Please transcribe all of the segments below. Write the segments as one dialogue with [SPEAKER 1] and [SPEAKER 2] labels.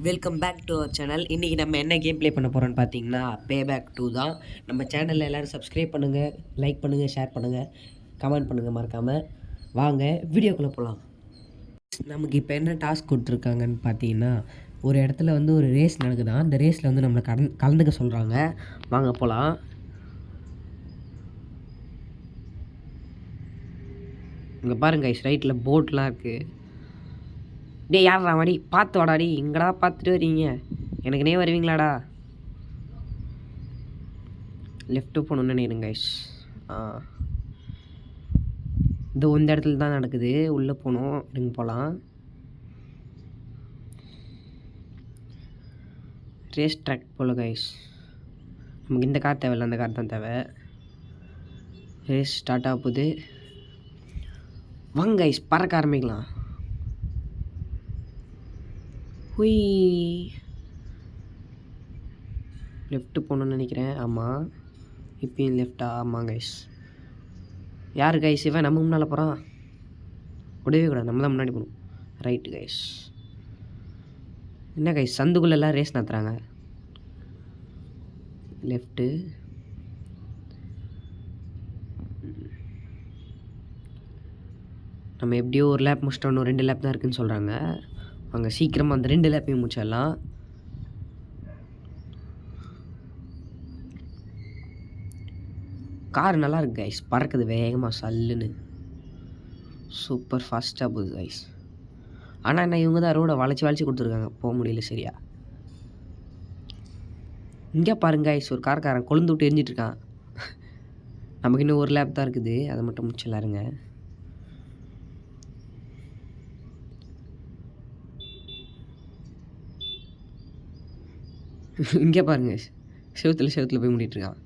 [SPEAKER 1] Welcome back to our channel. இன்றைக்கி நம்ம என்ன கேம் ப்ளே பண்ண போகிறோன்னு பார்த்தீங்கன்னா பேபேக் 2 தான். நம்ம சேனலில் எல்லோரும் சப்ஸ்கிரைப் பண்ணுங்கள், லைக் பண்ணுங்கள், ஷேர் பண்ணுங்கள், கமெண்ட் பண்ணுங்கள் மறக்காமல். வாங்க வீடியோக்குள்ளே போகலாம். நமக்கு இப்போ என்ன டாஸ்க் கொடுத்துருக்காங்கன்னு பார்த்தீங்கன்னா, ஒரு இடத்துல வந்து ஒரு ரேஸ் நடக்குதான். அந்த ரேஸில் வந்து நம்மளை கலந்துக்க சொல்கிறாங்க. வாங்க போகலாம். இங்கே பாருங்க ரைட்டில் போட்லாம் இருக்குது. டே யாரா வாடி, பார்த்து வாடாடி, எங்கடா பார்த்துட்டு வரீங்க, எனக்குனே வருவீங்களாடா. லெஃப்ட்டு போகணுன்னு நினைக்கிறேங்க கைஸ். இந்த இடத்துல தான் நடக்குது, உள்ளே போகணும். இருங்க போகலாம். ரேஸ் ட்ராக் போல் கைஸ். நமக்கு இந்த கார் தேவையில்லை, அந்த கார் தான் தேவை. ரேஸ் ஸ்டார்ட் ஆக போகுது. வாங்க கைஸ், பறக்க ஆரம்பிக்கலாம். ஹுய், லெஃப்ட்டு போகணுன்னு நினைக்கிறேன். ஆமாம், இப்போயும் லெஃப்டா? ஆமாம் கைஸ். யார் கைஸ் இவன் நம்ம முன்னால் போகிறான்? விடவே கூடாது, நம்ம தான் முன்னாடி போகணும். Right guys. என்ன கைஸ், சந்துக்குள்ளெல்லாம் ரேஸ் நடத்துகிறாங்க. லெஃப்ட்டு. நம்ம எப்படியோ ஒரு லேப் முடிச்சிட்டோம், இன்னும் 2 லேப் தான் இருக்குதுன்னு சொல்கிறாங்க. அங்கே சீக்கிரமாக அந்த 2 லேப்பையும் முடிச்சிடலாம். கார் நல்லா இருக்கு கைஸ், பறக்குது வேகமாக சல்லுன்னு, சூப்பர் ஃபாஸ்ட்டாக போகுது கைஸ். ஆனால் என்ன, இவங்க தான் ரோடை வளைச்சி கொடுத்துருக்காங்க, போக முடியல சரியா. இங்கே பாருங்க கைஸ், ஒரு காரக்காரன் கொழுந்து விட்டு எரிஞ்சிட்ருக்கான். நமக்கு இன்னும் ஒரு லேப் தான் இருக்குது, அதை மட்டும் முடிச்சிடலாருங்க. இங்கே பாருங்க, செவுத்தில் போய் முடிட்டுருக்கான்.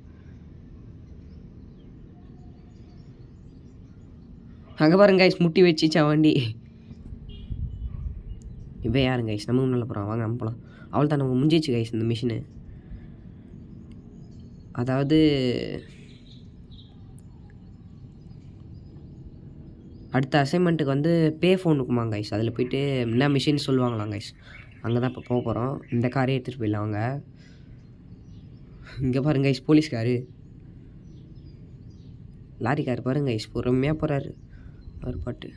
[SPEAKER 1] அங்கே பாருங்க கைஸ், முட்டி வச்சிச்சா வண்டி. இவன் யாருங்க கைஸ், நம்ம முன்னால் போகிறான். வாங்க நம்ம போகலாம். அவள் தான் நம்ம முடிஞ்சிச்சு கைஸ் இந்த மிஷினு. அதாவது அடுத்த அசைன்மெண்ட்டுக்கு வந்து பே ஃபோன் இருக்குமாங்க கைஸ். அதில் போய்ட்டு என்ன மிஷின் சொல்லுவாங்களாம் கைஸ். அங்கே தான் இப்போ போக போகிறோம். இந்த காரே எடுத்துகிட்டு போயிடலாம் அவங்க. இங்கே பாருங்க கைஸ், போலீஸ்காரு, லாரிக்கார் பாருங்க கைஸ், பொறுமையாக போகிறாரு அவர் பாட்டு.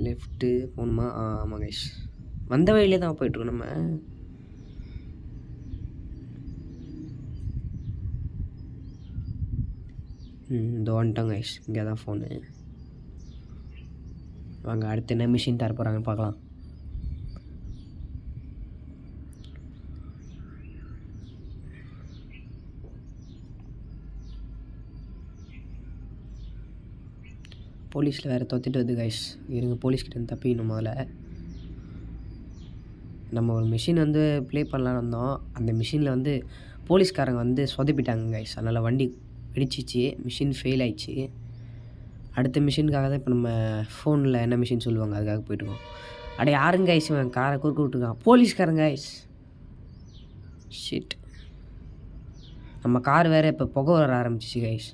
[SPEAKER 1] லெஃப்ட்டு போகணுமா? ஆமாம் கைஸ், வந்த வழியிலே தான் போயிட்டுருக்கோம் நம்ம. இந்த வந்துட்டோம் கைஸ், இங்கே தான் ஃபோனு. வாங்க அடுத்து என்ன மிஷின் தர போகிறாங்கன்னு பார்க்கலாம். போலீஸில் வேறு தொத்திட்டு வருது கைஸ். இருங்க, போலீஸ்கிட்ட தப்பிக்கணும் முதல்ல. நம்ம ஒரு மிஷின் வந்து ப்ளே பண்ணலான்னு வந்தோம். அந்த மிஷினில் வந்து போலீஸ்காரங்க வந்து சொதப்பிட்டாங்க கைஸ். அதனால் வண்டி வெடிச்சிச்சு, மிஷின் ஃபெயில் ஆயிடுச்சு. அடுத்த மிஷினுக்காக தான் இப்போ நம்ம ஃபோனில் என்ன மிஷின் சொல்லுவாங்க அதுக்காக போய்ட்டுருக்கோம். அட யாருங்க கைஸ் இவன் காரை குறுக்க விட்டுருக்கான்? போலீஸ்காரங்க கைஸ். ஷிட், நம்ம கார் வேறு இப்போ புகை வர ஆரம்பிச்சிச்சு கைஸ்.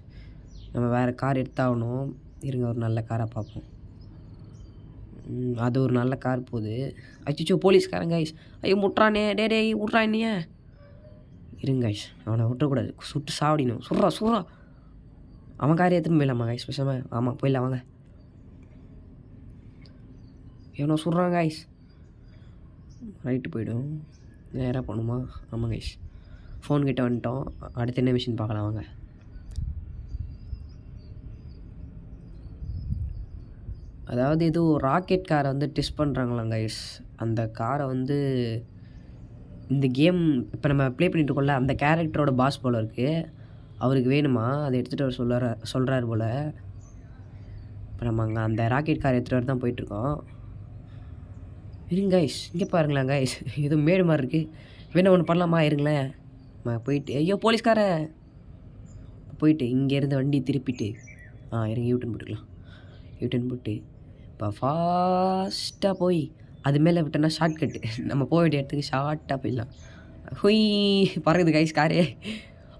[SPEAKER 1] நம்ம வேறு கார் எடுத்தாகணும். இருங்க, ஒரு நல்ல காராக பார்ப்போம். அது ஒரு நல்ல கார் போகுது. அச்சிச்சோ, போலீஸ்காரங்க கைஸ். ஐயோ முட்றானே, டே விட்றா என்னைய. இருங்க கைஸ், அவனை விட்டுறக்கூடாது, சுட்டு சாவடிணும். சுட்றா அவன் காரை எடுத்துன்னு போயிடலாமா கைஸ் பேசாமல்? ஆமாம் போயிடலாம் வாங்க. எவனோ சுட்றான் கைஸ். ரைட்டு போய்டும், நேராக போகணுமா? ஆமாம் கைஸ், ஃபோன் கிட்டே வந்துட்டோம். அடுத்து என்ன மிஷின் பார்க்கலாம் வாங்க. அதாவது ஏதோ ராக்கெட் காரை வந்து டெஸ்ட் பண்ணுறாங்களாம் கைஸ். அந்த காரை வந்து இந்த கேம் இப்போ நம்ம ப்ளே பண்ணிட்டுருக்கோம்ல, அந்த கேரக்டரோட பாஸ் போல் இருக்குது. அவருக்கு வேணுமா, அதை எடுத்துகிட்டு வர சொல்கிறாரு போல். இப்போ நம்ம அங்கே அந்த ராக்கெட் கார் எடுத்துகிட்டு வர தான் போயிட்டுருக்கோம். இருங்க கைஸ், இங்கே பாருங்களேன் கைஸ், ஏதோ மேடு மாதிரி இருக்குது. வேணும் ஒன்று பண்ணலாமா? இருங்களேன், போயிட்டு ஐயோ போலீஸ்கார போயிட்டு இங்கேருந்து வண்டி திருப்பிட்டு இருங்க, யூட்டன் போட்டுக்கலாம். யூட்டன் போட்டு இப்போ ஃபாஸ்ட்டாக போய் அது மேலே விட்டோன்னா ஷார்ட்கட்டு, நம்ம போக வேண்டிய இடத்துக்கு ஷார்ட்டாக போயிடலாம். ஹொய் பறக்குது கைஸ் காரே.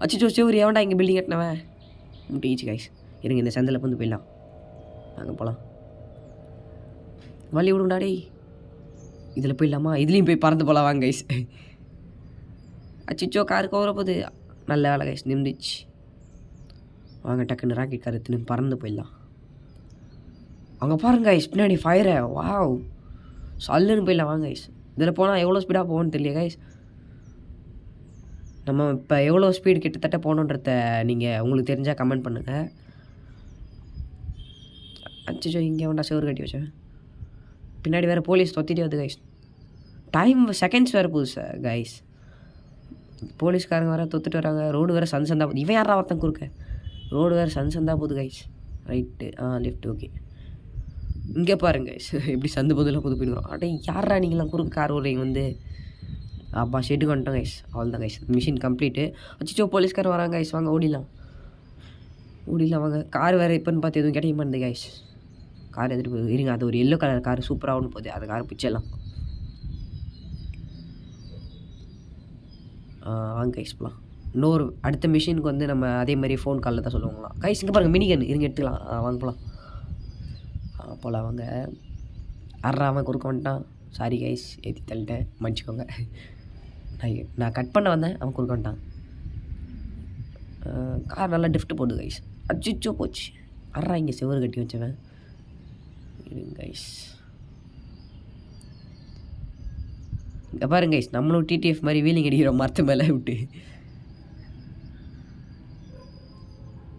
[SPEAKER 1] அச்சிச்சோ சிவரி, எவன்டா இங்கே பில்டிங் கட்டினவன்? முட்டிச்சு கைஸ். இருங்க, இந்த சந்தில் வந்து போயிடலாம். நாங்கள் போகலாம். வழி விடுங்கடா டேய். இதில் போயிடலாமா? இதுலேயும் போய் பறந்து போகலாம் வாங்க கைஸ். அச்சிச்சோ காருக்கு வர போகுது. நல்ல வேலை கைஸ் நின்றுச்சு. வாங்க டக்குன்னு ராக்கெட் கார் எடுத்துன்னு பறந்து போயிடலாம். அங்கே பாருங்க கைஸ் பின்னாடி ஃபயரை. வாவ் சல்லுன்னு போயிடலாம் வாங்க கைஸ். இதில் போனால் எவ்வளோ ஸ்பீடாக போகணும்னு தெரியல கைஸ். நம்ம இப்போ எவ்வளோ ஸ்பீடு கிட்டத்தட்ட போகணுன்றத நீங்கள் உங்களுக்கு தெரிஞ்சால் கமெண்ட் பண்ணுங்கள். அச்சோ இங்கே வேண்டாம் செவரு கட்டி வச்சேன். பின்னாடி வேறு போலீஸ் தொத்திட்டே வருது கைஸ். டைம் செகண்ட்ஸ் வேறு போகுது சார் கைஸ். போலீஸ்காரங்க வேறு தொத்துட்டு வராங்க. ரோடு வேறு சந்தா போகுது. இவன் யாரா ஒருத்தன் குறுக்க? ரோடு வேறு சந்தா போகுது கைஸ். Right left okay. இங்கே பாருங்க கைஸ் எப்படி சந்து பொதுலாம் புது போயிடுவோம். அடே யாரா நீங்களாம் குறுக்க கார் ஓடுறீங்க வந்து? அப்பா ஷெட்டுக்கு வந்துட்டோம் கைஸ். அவ்வளோதான் கைஸ் மிஷின் கம்ப்ளீட்டு. அச்சிச்சோ போலீஸ்கார் வராங்க கைஸ். வாங்க ஓடிடலாம் வாங்க. கார் வேறு இப்போன்னு பார்த்து எதுவும் கிடைக்க மாட்டேது கைஸ். கார் எடுத்துகிட்டு போகுது. இருங்க அது ஒரு எல்லோ கலர் கார் சூப்பராகனு போகுது. அது கார் பிச்சிடலாம். வாங்க கைஸ் போகலாம். இன்னொரு அடுத்த மிஷினுக்கு வந்து நம்ம அதே மாதிரி ஃபோன் காலில் தான் சொல்லுவாங்களாம் கைஸ். இங்கே பாருங்கள் மினிகன் இருங்க எடுத்துக்கலாம். வாங்க போகலாம். போகலாம் வாங்க. அவன் குறுக்க வந்துட்டான். சாரி கைஸ் ஏற்றி தள்ளிட்டேன் மன்னிச்சிக்கோங்க. நான் கட் பண்ண வந்தேன் அவன் குறுக்க வந்துட்டான். கார் நல்லா டிஃப்ட் போடுது கைஸ். அச்சிச்சோ போச்சு. இங்கே செவரு கட்டி வச்சவன் இருங்க கைஸ். இங்கே பாருங்க கைஸ் நம்மளும் டிடிஎஃப் மாதிரி வீலிங் அடிக்கிறோம் மரத்து மேலே விட்டு.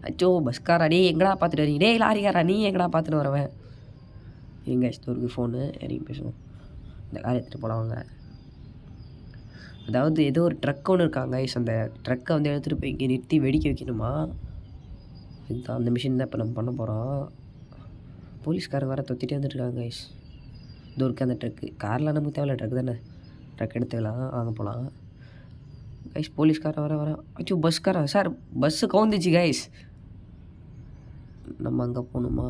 [SPEAKER 1] அச்சோ பஸ்காரா டே எங்கடா பார்த்துட்டு வரீங்க? டே லாரிக்காரா நீ எங்கடா பார்த்துட்டு வரவன்? இருங்க ஸ்டோருக்கு ஃபோனு இறங்கி பேசுவோம். இந்த கார் எடுத்துகிட்டு போகலாங்க. அதாவது ஏதோ ஒரு ட்ரக் ஒன்று இருக்காங்க கைஸ். அந்த ட்ரக்கை வந்து எடுத்துகிட்டு போய் இங்கே நிறுத்தி வெடிக்க வைக்கணுமா? இதுதான் அந்த மிஷின் தான் இப்போ நம்ம பண்ண போகிறோம். போலீஸ்காரங்க வர தொத்திட்டே வந்துட்டுருக்காங்க கைஸ். இது இருக்குது அந்த ட்ரக்கு. காரில் நமக்கு தேவையில்ல ட்ரக் தானே. ட்ரக் எடுத்துக்கலாம் வாங்க போகலாம் கைஸ். போலீஸ்காரன் வர அச்சோ பஸ்காரன் சார் பஸ்ஸு கவுந்துச்சு கைஸ். நம்ம அங்கே போகணுமா?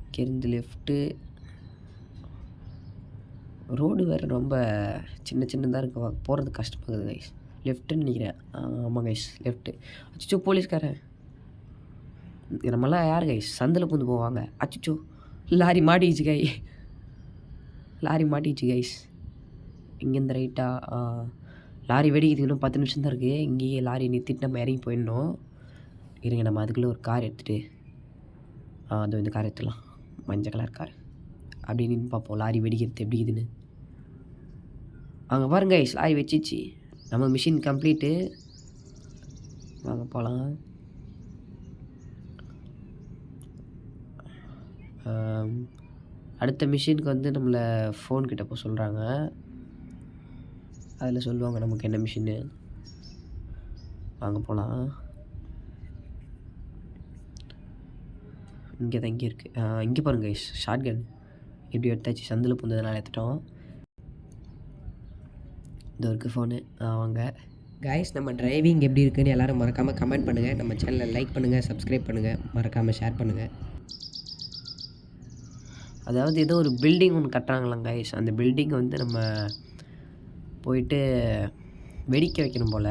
[SPEAKER 1] இங்கேருந்து லெஃப்ட்டு. ரோடு வேறு ரொம்ப சின்னதாக இருக்க போகிறது கஷ்டமாகுது கைஸ். லெஃப்ட்டுன்னு நினைக்கிறேன். ஆமாம் கைஸ் லெஃப்ட்டு. அச்சிச்சோ போலீஸ்காரன் நம்மளாம் யார் கைஸ் சந்தில் பூந்து போவாங்க. அச்சிச்சோ லாரி மாட்டிக்கிச்சு கைஸ். இங்கேருந்து ரைட்டாக லாரி வெடிக்கிறதுக்கு இன்னும் 10 நிமிஷம் தான் இருக்குது. இங்கேயே லாரி நிறுத்திட்டு நம்ம இறங்கி போயிடணும். இருங்க நம்ம அதுக்குள்ளே ஒரு கார் எடுத்துகிட்டு அதோ இந்த கார் எடுத்துடலாம். மஞ்சள் கலர் கார். அப்படி நின்று பார்ப்போம் லாரி வெடிக்கிறது எப்படி இதுன்னு. அங்கே பாருங்க கைஸ் லாரி வச்சிச்சு. நம்ம மிஷின் கம்ப்ளீட்டு. வாங்க போகலாம். அடுத்த மிஷினுக்கு வந்து நம்மளை ஃபோன் கிட்ட போக சொல்கிறாங்க. அதில் சொல்லுவாங்க நமக்கு என்ன மிஷின்னு. வாங்க போகலாம். இங்கே தான் இங்கே இருக்குது. இங்கே பாருங்க கைஸ் ஷார்ட் கன் எப்படி எடுத்தாச்சு. சந்தில் பூந்ததுனால எடுத்துட்டோம். இது இருக்குது ஃபோனு. வாங்க கைஸ் நம்ம டிரைவிங் எப்படி இருக்குதுன்னு எல்லோரும் மறக்காமல் கமெண்ட் பண்ணுங்கள். நம்ம சேனலை லைக் பண்ணுங்கள், சப்ஸ்கிரைப் பண்ணுங்கள், மறக்காமல் ஷேர் பண்ணுங்கள். அதாவது ஏதோ ஒரு பில்டிங் ஒன்று கட்டுறாங்களாம் கைஸ். அந்த பில்டிங்கை வந்து நம்ம போயிட்டு வெடிக்க வைக்கணும் போல்.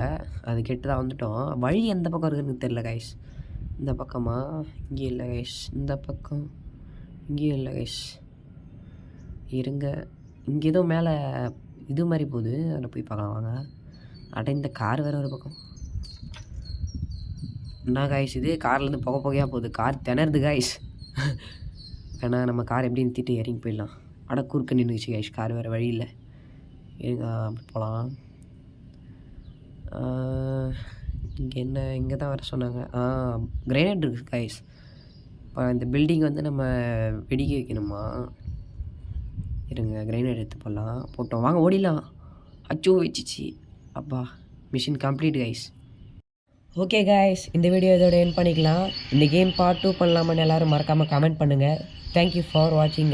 [SPEAKER 1] அது கெட்டு தான் வந்துட்டோம். வழி எந்த பக்கம் இருக்குதுன்னு தெரில கைஸ். இந்த பக்கமா? இங்கே இல்லை கைஸ். இந்த பக்கம் இங்கேயும் இல்லை கைஸ். இருங்க இங்கே ஏதோ மேலே இது மாதிரி போகுது. அதில் போய் பார்க்கலாம் வாங்க. இந்த கார் வேறு ஒரு பக்கம். என்ன கைஸ் இது கார்லேருந்து புகையாக போகுது. கார் திணறுது கைஸ். ஏன்னா நம்ம கார் எப்படி நிறுத்திட்டு இறங்கி போயிடலாம். குறுக்க நின்றுச்சு கைஸ். கார் வேறு வழி இல்லை. இருங்க போகலாம். இங்கே என்ன இங்கே தான் வர சொன்னாங்க. கிரைனேட் இருக்குது கைஸ். இப்போ இந்த பில்டிங் வந்து நம்ம வெடிக்க வைக்கணுமா? இருங்க கிரைனேட் எடுத்து போடலாம். போட்டோம் வாங்க ஓடிடலாம். அச்சோ வச்சிச்சு. அப்பா machine complete guys. Okay guys இந்த வீடியோ இதோட எண்ட் பண்ணிக்கலாம். இந்த கேம் பார்ட் 2 பண்ணலாமான்னு எல்லோரும் மறக்காமல் கமெண்ட் பண்ணுங்கள். தேங்க்யூ ஃபார் வாட்சிங்.